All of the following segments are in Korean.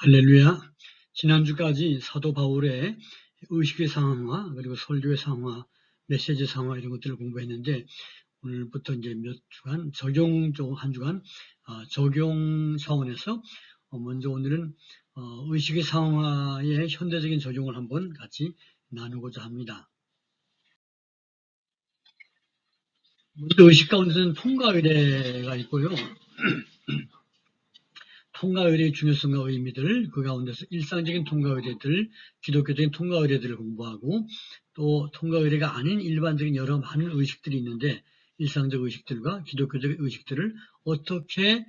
할렐루야. 지난주까지 사도 바울의 의식의 상황화, 그리고 설교의 상황화, 메시지 상황화 이런 것들을 공부했는데, 오늘부터 이제 몇 주간 한 주간 적용 차원에서 먼저 오늘은 의식의 상황화의 현대적인 적용을 한번 같이 나누고자 합니다. 먼저 의식 가운데서는 통과의례가 있고요. 통과의례의 중요성과 의미들, 그 가운데서 일상적인 통과의례들, 기독교적인 통과의례들을 공부하고, 또 통과의례가 아닌 일반적인 여러 많은 의식들이 있는데, 일상적 의식들과 기독교적 의식들을 어떻게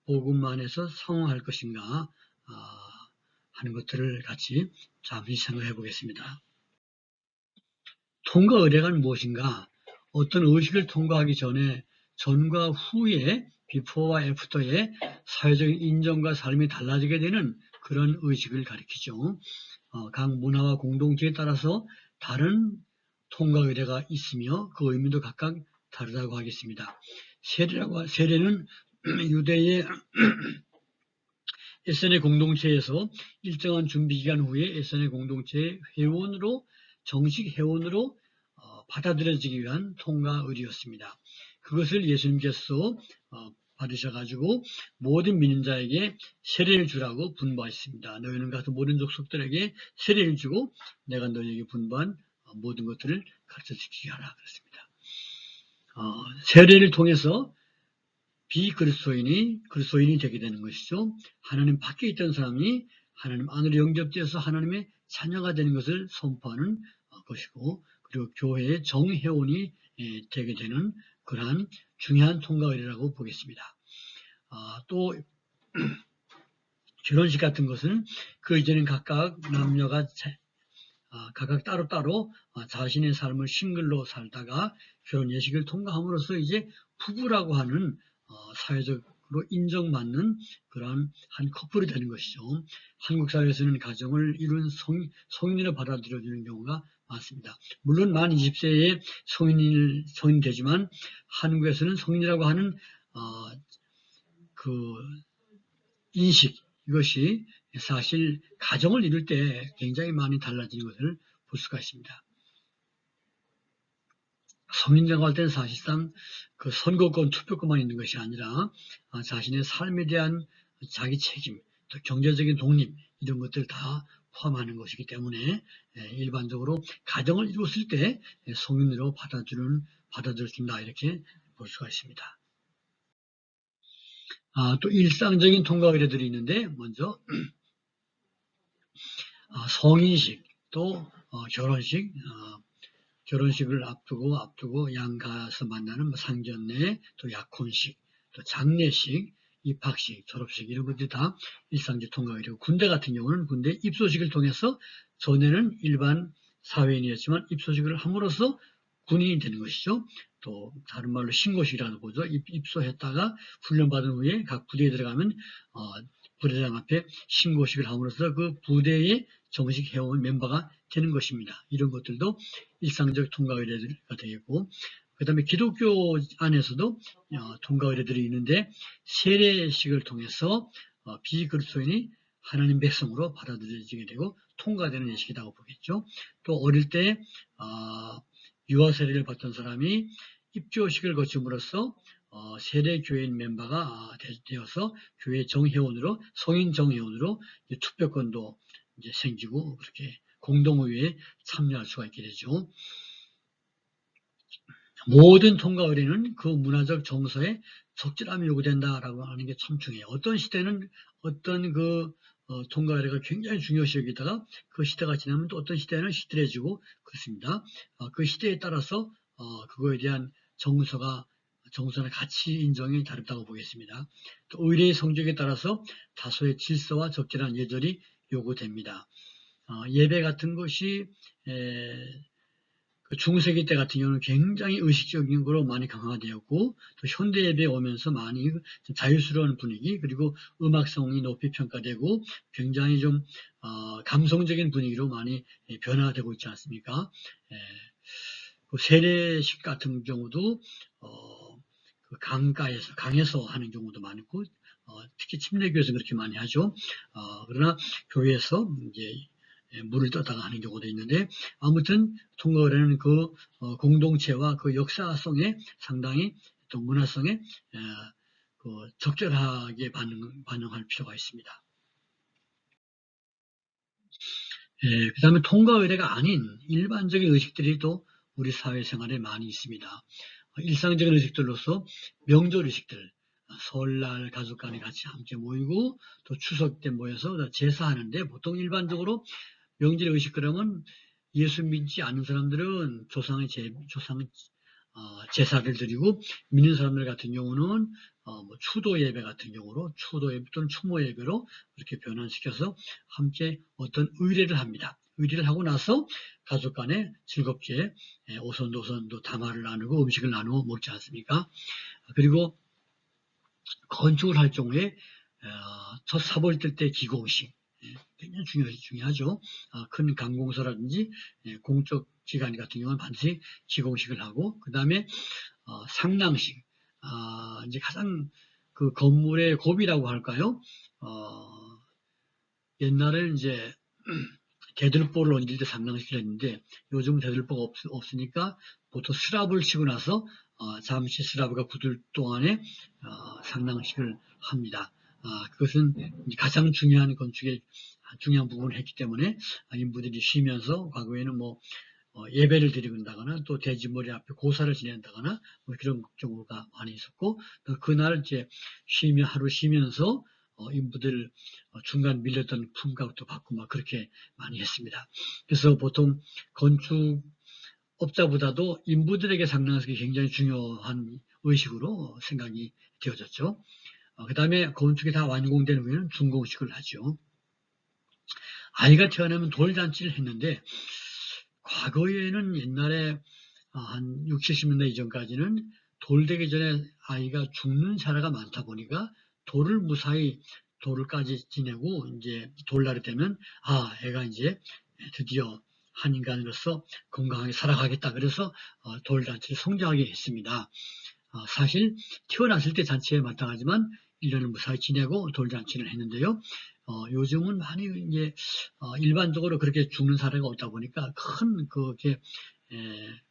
복음 안에서 상응할 것인가 하는 것들을 같이 잠시 생각해 보겠습니다. 통과의례가 무엇인가? 어떤 의식을 통과하기 전에 전과 후에 비포와 애프터의 사회적인 인정과 삶이 달라지게 되는 그런 의식을 가리키죠. 각 문화와 공동체에 따라서 다른 통과 의례가 있으며 그 의미도 각각 다르다고 하겠습니다. 세례는 유대의 에세네 공동체에서 일정한 준비 기간 후에 에세네 공동체의 정식 회원으로 받아들여지기 위한 통과 의례였습니다. 그것을 예수님께서 받으셔가지고 모든 믿는 자에게 세례를 주라고 분부하셨습니다. 너희는 가서 모든 족속들에게 세례를 주고 내가 너희에게 분부한 모든 것들을 가르쳐주게 하라 그랬습니다. 세례를 통해서 그리스도인이 되게 되는 것이죠. 하나님 밖에 있던 사람이 하나님 안으로 영접되어서 하나님의 자녀가 되는 것을 선포하는 것이고, 그리고 교회의 정회원이 되게 되는 그러한 중요한 통과 의례라고 보겠습니다. 또 결혼식 같은 것은 그 이전엔 각각 남녀가 각각 따로따로 자신의 삶을 싱글로 살다가 결혼 예식을 통과함으로써 이제 부부라고 하는 사회적으로 인정받는 그러한 한 커플이 되는 것이죠. 한국 사회에서는 가정을 이룬 성인으로 받아들여지는 경우가 많습니다. 물론 만 20세에 성인 되지만 한국에서는 성인이라고 하는 그 인식, 이것이 사실 가정을 이룰 때 굉장히 많이 달라지는 것을 볼 수가 있습니다. 성인이라고 할 때는 사실상 그 선거권, 투표권만 있는 것이 아니라 자신의 삶에 대한 자기 책임, 또 경제적인 독립 이런 것들을 다 포함하는 것이기 때문에 일반적으로 가정을 이뤘을 때 성인으로 받아들여진다 이렇게 볼 수가 있습니다. 또 일상적인 통과 의례들이 있는데 먼저 성인식, 또 결혼식을 앞두고 양가서 만나는 상견례, 또 약혼식, 또 장례식, 입학식, 졸업식 이런 것들이 다 일상적 통과 의례고, 군대 같은 경우는 군대 입소식을 통해서 전에는 일반 사회인이었지만 입소식을 함으로써 군인이 되는 것이죠. 또 다른 말로 신고식이라고 보죠. 입소했다가 훈련받은 후에 각 부대에 들어가면 부대장 앞에 신고식을 함으로써 그 부대의 정식 회원 멤버가 되는 것입니다. 이런 것들도 일상적 통과 의례가 되겠고, 그 다음에 기독교 안에서도 통과 의례들이 있는데, 세례식을 통해서 비그리스도인이 하나님 백성으로 받아들여지게 되고 통과되는 예식이라고 보겠죠. 또 어릴 때 유아 세례를 받던 사람이 입교식을 거침으로써 세례교인 멤버가 되어서 교회 정회원으로, 성인 정회원으로 투표권도 이제 생기고 그렇게 공동의회에 참여할 수가 있게 되죠. 모든 통과 의례는 그 문화적 정서에 적절함이 요구된다라고 하는 게 참 중요해요. 어떤 시대는 어떤 통과 의례가 굉장히 중요시 여기다가 그 시대가 지나면 또 어떤 시대는 시들해지고 그렇습니다. 그 시대에 따라서 그거에 대한 정서나 가치 인정이 다르다고 보겠습니다. 또 의례의 성격에 따라서 다소의 질서와 적절한 예절이 요구됩니다. 예배 같은 것이 중세기 때 같은 경우는 굉장히 의식적인 거로 많이 강화되었고, 또 현대 예배에 오면서 많이 자유스러운 분위기, 그리고 음악성이 높이 평가되고 굉장히 좀 감성적인 분위기로 많이 변화되고 있지 않습니까? 그 세례식 같은 경우도 강에서 하는 경우도 많고, 특히 침례교에서 그렇게 많이 하죠. 그러나 교회에서 이제 물을 떠다가 하는 경우도 있는데, 아무튼 통과의례는 그 공동체와 그 역사성에 상당히 또 문화성에 그 적절하게 반영할 필요가 있습니다. 그 다음에 통과의례가 아닌 일반적인 의식들이 또 우리 사회생활에 많이 있습니다. 일상적인 의식들로서 명절 의식들, 설날 가족 간에 같이 함께 모이고 또 추석 때 모여서 제사하는데, 보통 일반적으로 명절 의식 그러면 예수 믿지 않는 사람들은 조상 제사를 드리고, 믿는 사람들 같은 경우는 뭐 추도 예배 같은 경우로 추도 예배 또는 추모 예배로 이렇게 변환시켜서 함께 어떤 의례를 합니다. 의례를 하고 나서 가족 간에 즐겁게 오손도손 담화를 나누고 음식을 나누어 먹지 않습니까? 그리고 건축을 할 경우에 첫 사볼 뜰 때 기공식 굉장히 중요하죠. 큰 강공사라든지 공적 기관 같은 경우는 반드시 기공식을 하고, 그 다음에 상랑식, 이제 가장 그 건물의 고비라고 할까요? 옛날에는 이제 대들보를 얹을 때 상랑식을 했는데, 요즘은 대들보가 없으니까 보통 스랍을 치고 나서 잠시 스랍가 굳을 동안에 상랑식을 합니다. 그것은 가장 중요한 건축의 중요한 부분을 했기 때문에 인부들이 쉬면서 과거에는 뭐 예배를 드리는다거나 또 돼지머리 앞에 고사를 지낸다거나 뭐 그런 경우가 많이 있었고, 또 그날 이제 하루 쉬면서 인부들 중간 밀렸던 품값도 받고 막 그렇게 많이 했습니다. 그래서 보통 건축업자보다도 인부들에게 상당히 굉장히 중요한 의식으로 생각이 되어졌죠. 그 다음에 건축이 다 완공된 후에는 준공식을 하죠. 아이가 태어나면 돌잔치를 했는데, 과거에는 옛날에 한 60, 70년대 이전까지는 돌 되기 전에 아이가 죽는 사례가 많다 보니까 돌을 무사히 돌을까지 지내고 이제 돌날이 되면 애가 이제 드디어 한 인간으로서 건강하게 살아가겠다. 그래서 돌잔치를 성장하게 했습니다. 사실 태어났을 때 잔치에 마땅하지만 1년을 무사히 지내고 돌잔치를 했는데요. 요즘은 많이 이제 일반적으로 그렇게 죽는 사례가 없다 보니까 그렇게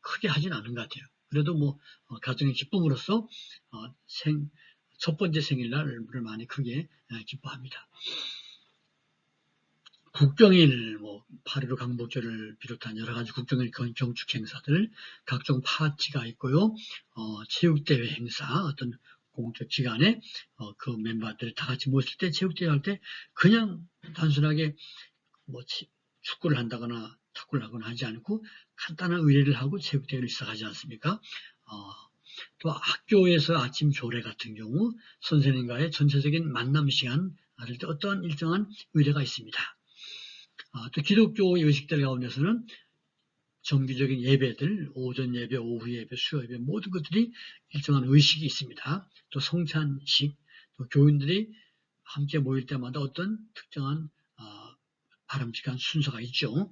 크게 하진 않은 것 같아요. 그래도 뭐 가정의 기쁨으로써 첫 번째 생일날을 많이 크게 기뻐합니다. 국경일, 8.15 강복절을 비롯한 여러 가지 국경일 경축 행사들, 각종 파티가 있고요. 체육대회 행사, 어떤 공적 기관에 그 멤버들 다 같이 모였을 때 체육대회 할 때 그냥 단순하게 축구를 한다거나 탁구를 하거나 하지 않고 간단한 의례를 하고 체육대회를 시작하지 않습니까? 또 학교에서 아침 조례 같은 경우 선생님과의 전체적인 만남 시간, 할 때 어떠한 일정한 의례가 있습니다. 또 기독교의 의식들 가운데서는 정기적인 예배들, 오전 예배, 오후 예배, 수요 예배 모든 것들이 일정한 의식이 있습니다. 또 성찬식, 또 교인들이 함께 모일 때마다 어떤 특정한 바람직한 순서가 있죠.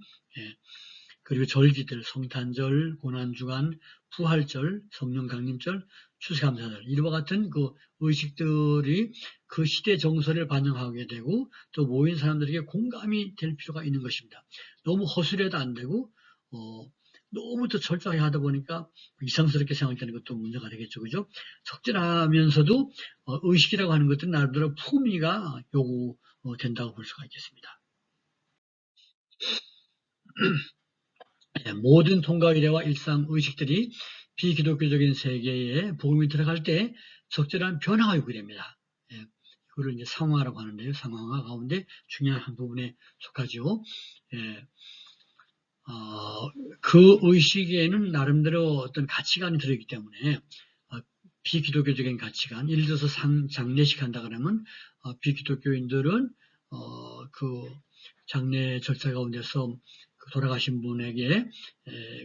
그리고 절기들, 성탄절, 고난주간, 부활절, 성령 강림절, 추수감사절, 이와 같은 그 의식들이 그 시대 정서를 반영하게 되고 또 모인 사람들에게 공감이 될 필요가 있는 것입니다. 너무 허술해도 안 되고 너무 또 철저하게 하다 보니까 이상스럽게 생각되는 것도 문제가 되겠죠. 그죠? 적절하면서도 의식이라고 하는 것들은 나름대로 품위가 요구된다고 볼 수가 있겠습니다. 모든 통과 의례와 일상 의식들이 비기독교적인 세계에 복음이 들어갈 때 적절한 변화가 요구됩니다. 그걸 이제 상황화라고 하는데요. 상황화 가운데 중요한 한 부분에 속하죠. 그 의식에는 나름대로 어떤 가치관이 들어있기 때문에 비기독교적인 가치관, 예를 들어서 장례식 한다 그러면 비기독교인들은 그 장례 절차 가운데서 돌아가신 분에게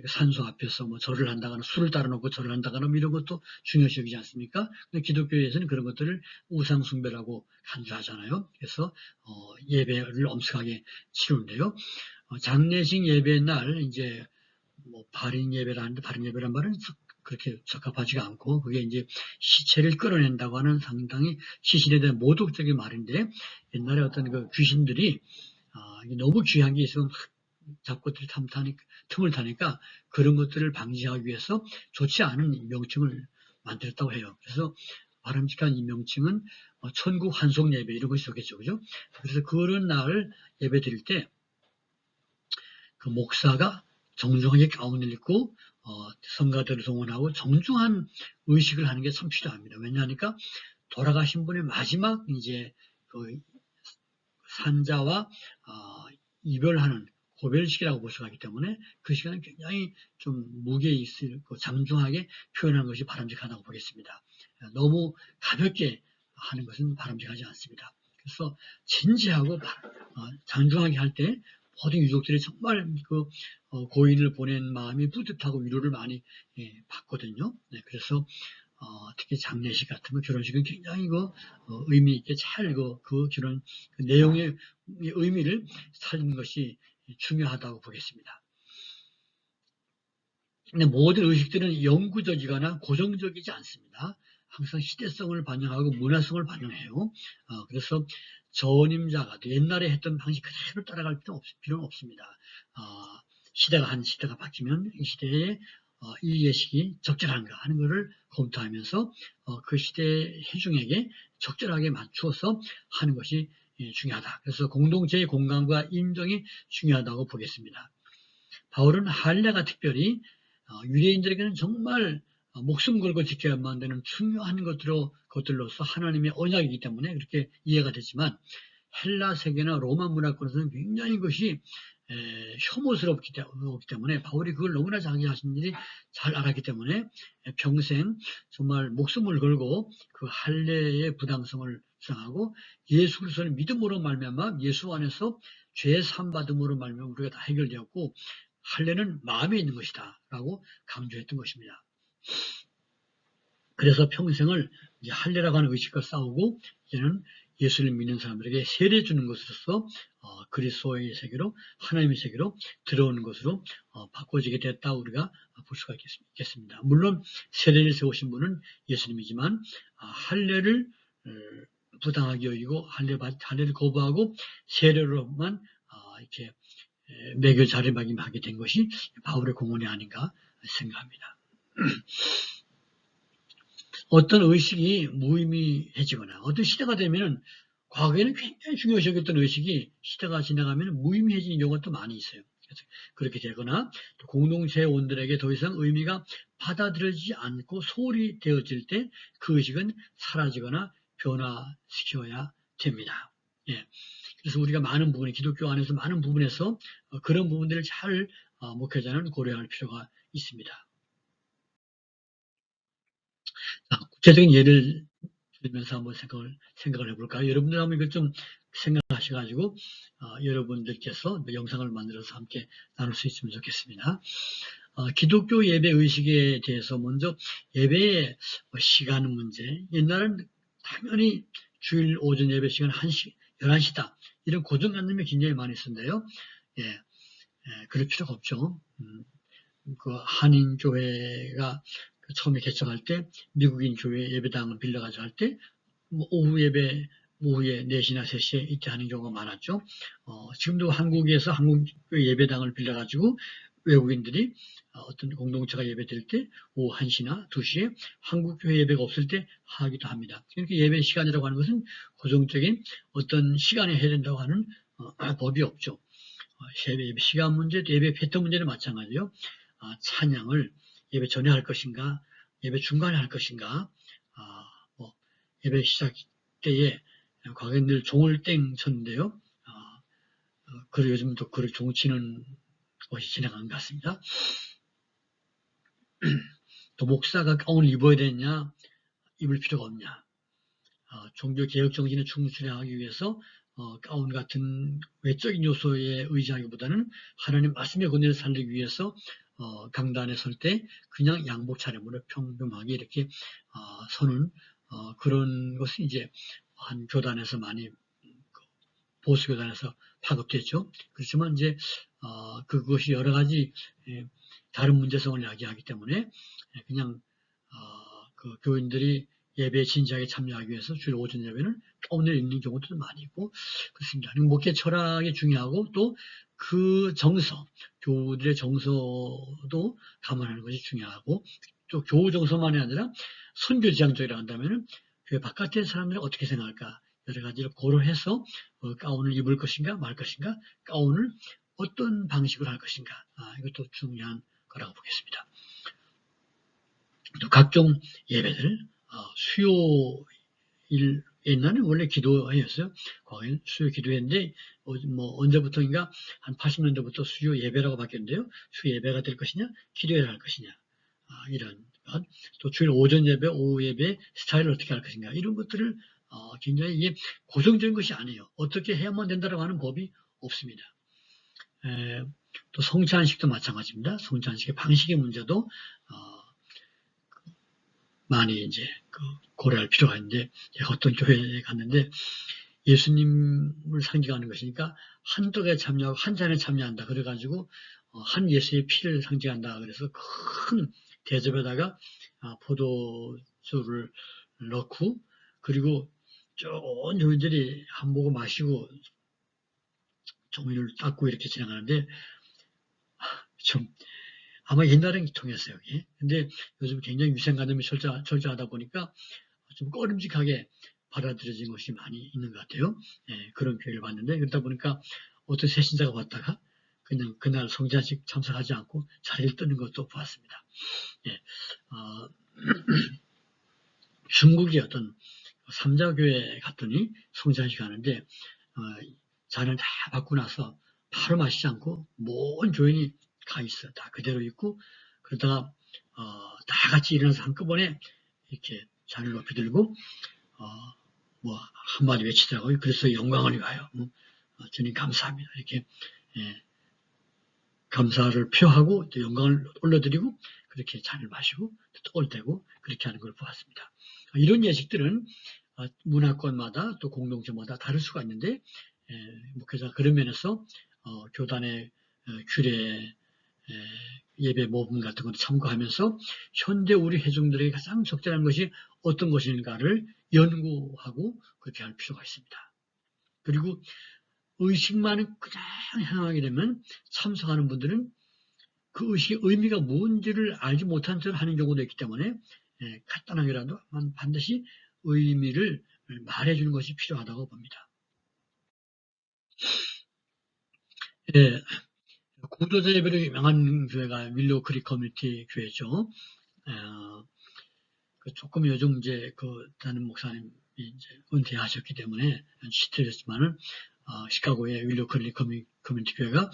산소 앞에서 절을 한다거나 술을 따라놓고 절을 한다거나 이런 것도 중요시 여기지 않습니까? 근데 기독교에서는 그런 것들을 우상숭배라고 간주하잖아요. 그래서 예배를 엄숙하게 치르는데요. 장례식 예배 날 이제 발인 예배라 하는데 발인 예배란 말은 그렇게 적합하지가 않고, 그게 이제 시체를 끌어낸다고 하는 상당히 시신에 대한 모독적인 말인데, 옛날에 어떤 그 귀신들이 너무 귀한 게 있으면 잡고 틈을 타니까 그런 것들을 방지하기 위해서 좋지 않은 명칭을 만들었다고 해요. 그래서 바람직한 이 명칭은 천국 환송 예배 이런 것이 좋겠죠, 그죠? 그래서 그런 날 예배 드릴 때 그 목사가 정중하게 가운을 입고 성가대를 동원하고 정중한 의식을 하는 게 참 필요합니다. 왜냐하니까 돌아가신 분의 마지막 이제 그 산자와 이별하는 고별식이라고 볼 수가 있기 때문에 그 시간은 굉장히 좀 무게 있고 장중하게 표현하는 것이 바람직하다고 보겠습니다. 너무 가볍게 하는 것은 바람직하지 않습니다. 그래서 진지하고 장중하게 할 때 모든 유족들이 정말 그 고인을 보낸 마음이 뿌듯하고 위로를 많이 받거든요. 네, 그래서 특히 장례식 같은 거, 결혼식은 굉장히 의미 있게 잘 그 결혼 그 내용의 의미를 살리는 것이 중요하다고 보겠습니다. 근데 모든 의식들은 영구적이거나 고정적이지 않습니다. 항상 시대성을 반영하고 문화성을 반영해요. 그래서 전임자가 옛날에 했던 방식 그대로 따라갈 필요는 없습니다. 시대가 바뀌면 이 시대에 이 예식이 적절한가 하는 것을 검토하면서 그 시대의 회중에게 적절하게 맞추어서 하는 것이 중요하다. 그래서 공동체의 공감과 인정이 중요하다고 보겠습니다. 바울은 할례가 특별히 유대인들에게는 정말 목숨 걸고 지켜야만 되는 중요한 것들로서 하나님의 언약이기 때문에 그렇게 이해가 되지만 헬라 세계나 로마 문화권에서는 굉장히 그것이 혐오스럽기 때문에 바울이 그걸 너무나 자기 자신들이 잘 알았기 때문에 평생 정말 목숨을 걸고 그 할례의 부당성을 주장하고 예수 그리스도를 믿음으로 말미암아 예수 안에서 죄 사함받음으로 말미암아 우리가 다 해결되었고 할례는 마음에 있는 것이다 라고 강조했던 것입니다. 그래서 평생을 이제 할례라고 하는 의식과 싸우고 이제는 예수를 믿는 사람들에게 세례 주는 것으로서 그리스도의 세계로 하나님의 세계로 들어오는 것으로 바꿔지게 됐다 우리가 볼 수가 있겠습니다. 물론 세례를 세우신 분은 예수님이지만 할례를 부당하게 여기고 할례를 거부하고 세례로만 이렇게 매교 자리매김하게 된 것이 바울의 공헌이 아닌가 생각합니다. 어떤 의식이 무의미해지거나 어떤 시대가 되면 과거에는 굉장히 중요시 여겼던 의식이 시대가 지나가면 무의미해지는 경우가 또 많이 있어요. 그래서 그렇게 되거나 또 공동체원들에게 더 이상 의미가 받아들여지지 않고 소홀히 되어질 때 그 의식은 사라지거나 변화시켜야 됩니다. 예. 그래서 우리가 많은 부분에 기독교 안에서 많은 부분에서 그런 부분들을 잘 목회자는 고려할 필요가 있습니다. 구체적인 예를 들면서 한번 생각을 해볼까요? 여러분들 한번 이걸 좀 생각하셔가지고 여러분들께서 영상을 만들어서 함께 나눌 수 있으면 좋겠습니다. 기독교 예배 의식에 대해서 먼저 예배의 시간 문제. 옛날은 당연히 주일 오전 예배 시간 11시다. 이런 고정관념이 굉장히 많이 있었는데요. 그럴 필요가 없죠. 그 한인교회가 처음에 개척할 때 미국인 교회 예배당을 빌려가지고 할 때 오후 예배 오후에 4시나 3시에 이때 하는 경우가 많았죠. 지금도 한국에서 한국 예배당을 빌려가지고 외국인들이 어떤 공동체가 예배 드릴 때 오후 1시나 2시에 한국교회 예배가 없을 때 하기도 합니다. 이렇게 예배 시간이라고 하는 것은 고정적인 어떤 시간에 해야 된다고 하는 법이 없죠. 예배 시간 문제, 예배 패턴 문제는 마찬가지요. 찬양을 예배 전에 할 것인가, 예배 중간에 할 것인가, 예배 시작 때에 과거에 늘 종을 땡 쳤는데요. 그리고 요즘도 그를 종 치는 것이 지나간 것 같습니다. 또 목사가 가운을 입어야 되느냐, 입을 필요가 없냐. 종교 개혁 정신에 충실하기 위해서 가운 같은 외적인 요소에 의지하기보다는 하나님 말씀의 권위를 살리기 위해서 강단에 설 때 그냥 양복 차림으로 평범하게 이렇게 서는 그런 것이 이제 한 교단에서 많이 보수 교단에서 파급됐죠. 그렇지만 이제 그것이 여러 가지 다른 문제성을 야기하기 때문에 그냥 그 교인들이 예배에 진지하게 참여하기 위해서 주일 오전 예배는 가운을 입는 경우도 많이 있고 그렇습니다. 목회 철학이 중요하고 또 그 정서, 교우들의 정서도 감안하는 것이 중요하고 또 교우 정서만이 아니라 선교 지향적이라 한다면은 교회 바깥의 사람들은 어떻게 생각할까 여러 가지를 고려해서 가운을 입을 것인가 말 것인가 가운을 어떤 방식으로 할 것인가 이것도 중요한 거라고 보겠습니다. 또 각종 예배들 수요일 옛날에 원래 기도회였어요. 거긴 수요 기도회인데 언제부터인가 한 80년대부터 수요 예배라고 바뀌었는데요. 수요 예배가 될 것이냐 기도회를 할 것이냐 이런 것. 또 주일 오전 예배 오후 예배 스타일을 어떻게 할 것인가 이런 것들을 굉장히 이게 고정적인 것이 아니에요. 어떻게 해야만 된다라고 하는 법이 없습니다. 또 성찬식도 마찬가지입니다. 성찬식의 방식의 문제도 많이 이제 고려할 필요가 있는데 제가 어떤 교회에 갔는데 예수님을 상징하는 것이니까 한 떡에 참여하고 한 잔에 참여한다. 그래가지고 한 예수의 피를 상징한다. 그래서 큰 대접에다가 포도주를 넣고 그리고 온 교인들이 한 모금 마시고 종이를 닦고 이렇게 진행하는데 좀 아마 옛날엔 통했어요. 여기. 근데 요즘 굉장히 위생관념이 철저하다 보니까 좀 꺼림직하게 받아들여진 것이 많이 있는 것 같아요. 그런 교회를 봤는데 그러다 보니까 어떤 새신자가 왔다가 그냥 그날 성찬식 참석하지 않고 자리를 뜨는 것도 보았습니다. 중국의 어떤 삼자교회 갔더니 성찬식 하는데 잔을 다 받고 나서 바로 마시지 않고 모든 교인이 가 있어. 다 그대로 있고 그러다가 다 같이 일어나서 한꺼번에 이렇게 잔을 높이 들고 한마디 외치더라고요. 그래서 영광을 위하여 주님 감사합니다. 이렇게 감사를 표하고 또 영광을 올려드리고 그렇게 잔을 마시고 또 떡을 대고 그렇게 하는 걸 보았습니다. 이런 예식들은 문화권마다 또 공동체마다 다를 수가 있는데 목회자 그런 면에서 교단의 규례 예배 모범 같은 것도 참고하면서 현대 우리 회중들에게 가장 적절한 것이 어떤 것인가를 연구하고 그렇게 할 필요가 있습니다. 그리고 의식만을 그냥 향하게 되면 참석하는 분들은 그 의식의 의미가 뭔지를 알지 못한 채로 하는 경우도 있기 때문에 간단하게라도 반드시 의미를 말해주는 것이 필요하다고 봅니다. 구조자 예배로 유명한 교회가 윌로우 크릭 커뮤니티 교회죠. 조금 요즘 이제 다른 목사님이 이제 은퇴하셨기 때문에 시틀렸지만은 시카고의 윌로우 크릭 커뮤니티 교회가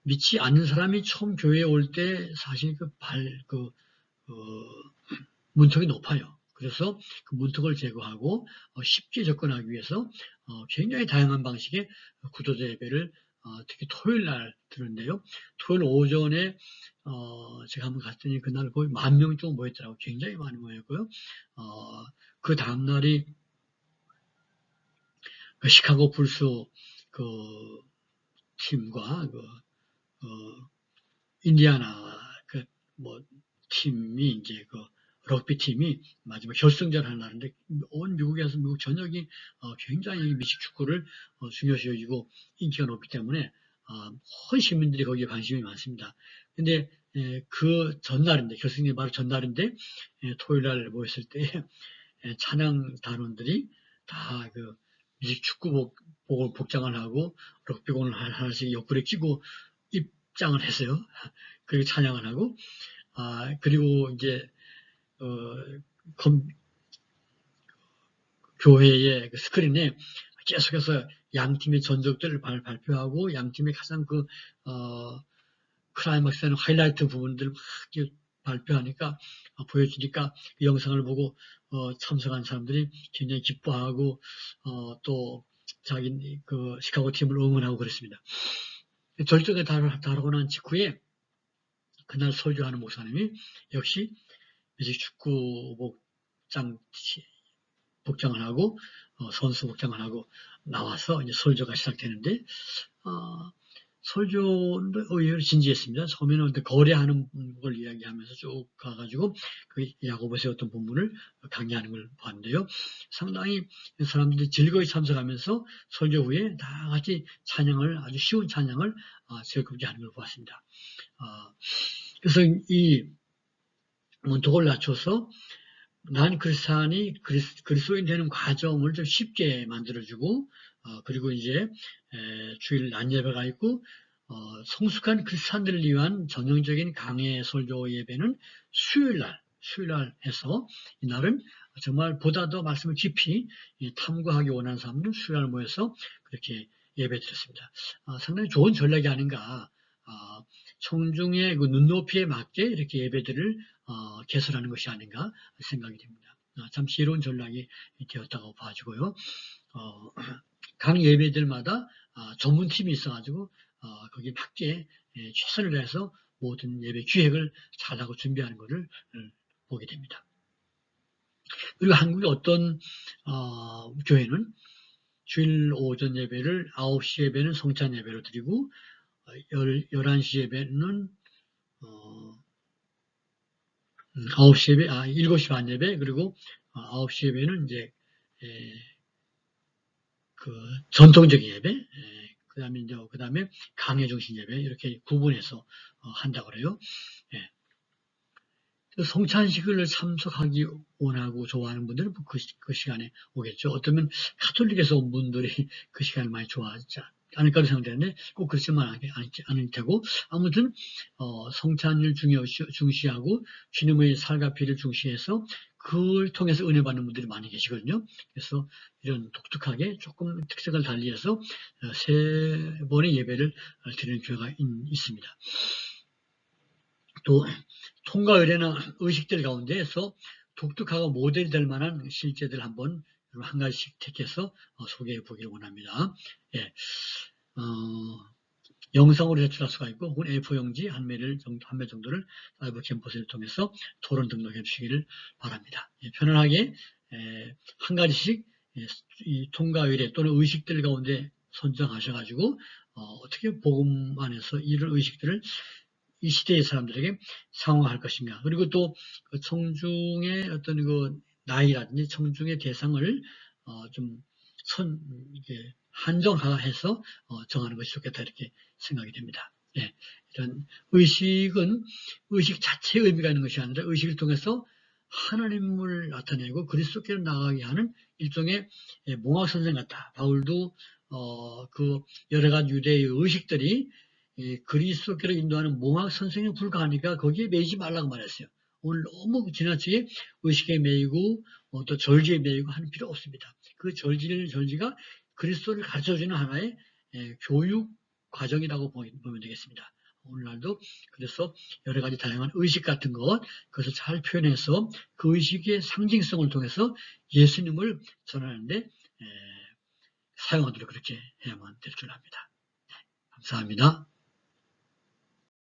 믿지 않는 사람이 처음 교회에 올 때 사실 문턱이 높아요. 그래서 그 문턱을 제거하고 쉽게 접근하기 위해서 굉장히 다양한 방식의 구조자 예배를 특히 토요일 날 드는데요. 토요일 오전에 제가 한번 갔더니 그날 거의 10,000명 정도 모였더라고요. 굉장히 많이 모였고요. 그 다음날이 시카고 불스 팀과 인디아나 팀이 이제 럭비 팀이 마지막 결승전 하는 날인데 온 미국에서 미국 전역이 굉장히 미식 축구를 중요시 여기고 인기가 높기 때문에 온 시민들이 거기에 관심이 많습니다. 근데 그 전날인데 결승전이 바로 전날인데 토요일 날 모였을 때 찬양 단원들이 다 미식 축구복을 복장을 하고 럭비공을 하나씩 옆구리에 끼고 입장을 했어요. 그리고 찬양을 하고 그리고 이제 교회의 스크린에 계속해서 양 팀의 전적들을 발표하고 양 팀의 가장 클라이막스하는 하이라이트 부분들을 막 발표하니까 보여주니까 그 영상을 보고 참석한 사람들이 굉장히 기뻐하고 또 자기 시카고 팀을 응원하고 그랬습니다. 결정에 다루고 난 직후에 그날 설교하는 목사님이 역시 미식 축구 복장을 하고 선수 복장을 하고 나와서 이제 설교가 시작되는데 설교도 의외로 진지했습니다. 처음에는 거래하는 걸 이야기하면서 쭉 가가지고 그 야고보서의 어떤 본문을 강의하는 걸 봤는데요. 상당히 사람들이 즐거이 참석하면서 설교 후에 다 같이 찬양을, 아주 쉬운 찬양을 즐겁게 하는 걸 보았습니다. 그래서 이 문턱을 낮춰서 난 크리스찬이 그리스도인 되는 과정을 좀 쉽게 만들어주고, 그리고 이제 주일 낮 예배가 있고, 성숙한 크리스찬들을 위한 전형적인 강해 설교 예배는 수요일날 해서, 이날은 정말 보다 더 말씀을 깊이 탐구하기 원하는 사람들은 수요일날 모여서 그렇게 예배 드렸습니다. 상당히 좋은 전략이 아닌가. 청중의 그 눈높이에 맞게 이렇게 예배들을 개설하는 것이 아닌가 생각이 됩니다. 참 지혜로운 전략이 되었다고 봐지고요. 각 예배들마다 전문팀이 있어가지고 거기에 맞게 최선을 다해서 모든 예배 기획을 잘하고 준비하는 것을 보게 됩니다. 그리고 한국의 어떤 교회는 주일 오전 예배를 9시 예배는 성찬 예배로 드리고 11시 예배는 9시 예배, 7시 반 예배, 그리고 9시 예배는 이제 그 전통적인 예배, 그 다음에 강해 중심 예배 이렇게 구분해서 한다고 그래요. 성찬식을 참석하기 원하고 좋아하는 분들은 그 시간에 오겠죠. 어쩌면 카톨릭에서 온 분들이 그 시간을 많이 좋아하지 않을까로 생각되는데 꼭 그렇지만 않을 테고, 아무튼 성찬을 중시하고 주님의 살과 피를 중시해서 그걸 통해서 은혜 받는 분들이 많이 계시거든요. 그래서 이런 독특하게 조금 특색을 달리해서 3번의 예배를 드리는 교회가 있습니다. 또 통과 의례나 의식들 가운데에서 독특하고 모델이 될 만한 실제들 한번 한 가지씩 택해서 소개해 보기를 원합니다. 영상으로 제출할 수가 있고, 혹은 A4용지 한 매 정도를 사이버 캠퍼스를 통해서 토론 등록해 주시기를 바랍니다. 편안하게 한 가지씩 이 통과 의례 또는 의식들 가운데 선정하셔가지고 어떻게 복음 안에서 이런 의식들을 이 시대의 사람들에게 상호할 것인가. 그리고 또 그 청중의 어떤 그 나이라든지 청중의 대상을 좀 이렇게 한정화해서 정하는 것이 좋겠다 이렇게 생각이 됩니다. 이런 의식은 의식 자체의 의미가 있는 것이 아니라 의식을 통해서 하나님을 나타내고 그리스도께로 나가게 하는 일종의 몽학 선생 같다. 바울도 그 여러 가지 유대의 의식들이 그리스도께로 인도하는 몽학 선생에 불과하니까 거기에 매이지 말라고 말했어요. 오늘 너무 지나치게 의식에 매이고 또 절지에 매이고 하는 필요 없습니다. 그 절지가 그리스도를 가르쳐주는 하나의 교육 과정이라고 보면 되겠습니다. 오늘날도 그래서 여러 가지 다양한 의식 같은 그것을 잘 표현해서 그 의식의 상징성을 통해서 예수님을 전하는데 사용하도록 그렇게 해야만 될 줄 압니다. 감사합니다.